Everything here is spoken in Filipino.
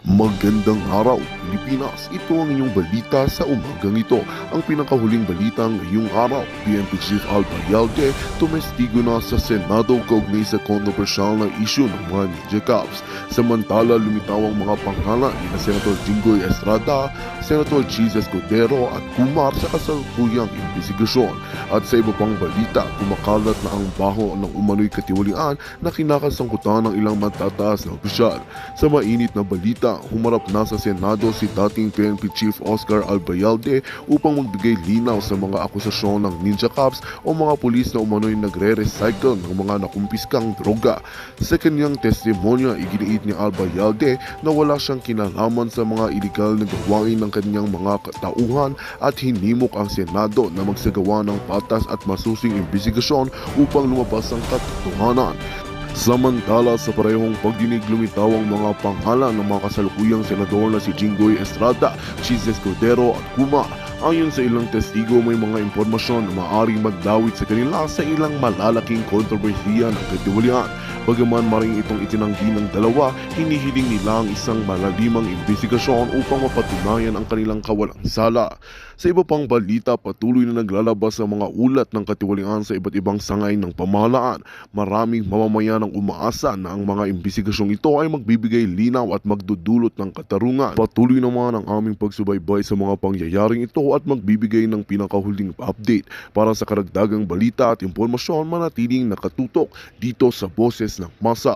Magandang araw, Pilipinas. Ito ang inyong balita sa umagang ito. Ang pinakahuling balita ngayong araw, PNP Chief Albayalde tumestigo na sa Senado kaugnay sa kontrobersyal na isyu ng mga media caps. Samantala, lumitaw ang mga pangalan ni Senator Jinggoy Estrada, Senator Chis Escudero at Kumar sa kasalukuyang investigasyon. At sa iba pang balita, kumakalat na ang baho ng umano'y katiwalian na kinakasangkutan ng ilang matataas na opisyal. Sa mainit na balita, humarap na sa Senado si dating PNP Chief Oscar Albayalde upang magbigay linaw sa mga akusasyon ng Ninja Cops o mga pulis na umano'y nagre-recycle ng mga nakumpiskang droga. Sa kanyang testimonya, iginiit ni Albayalde na wala siyang kinalaman sa mga iligal na gawain ng kanyang mga katauhan at hinimok ang Senado na magsagawa ng patas at masusing imbestigasyon upang lumabas ang katotohanan. Samantala, sa parehong pagdinig, lumitaw ang mga pangalan ng mga kasalukuyang senador na si Jinggoy Estrada, Chis Escudero at Kumar. Ayon sa ilang testigo, may mga impormasyon na maaaring magdawit sa kanila sa ilang malalaking kontrobersiya ng katiwalian. Bagaman maring itong itinanggi ng dalawa, hinihiling nila ang isang malalimang investigasyon upang mapatunayan ang kanilang kawalang sala. Sa iba pang balita, patuloy na naglalabas ang mga ulat ng katiwalian sa iba't ibang sangay ng pamahalaan. Maraming mamamayan ang umaasa na ang mga investigasyong ito ay magbibigay linaw at magdudulot ng katarungan. Patuloy naman ang aming pagsubaybay sa mga pangyayaring ito at magbibigay ng pinakahuling update. Para sa karagdagang balita at impormasyon, manatiling nakatutok dito sa Boses ng Masa.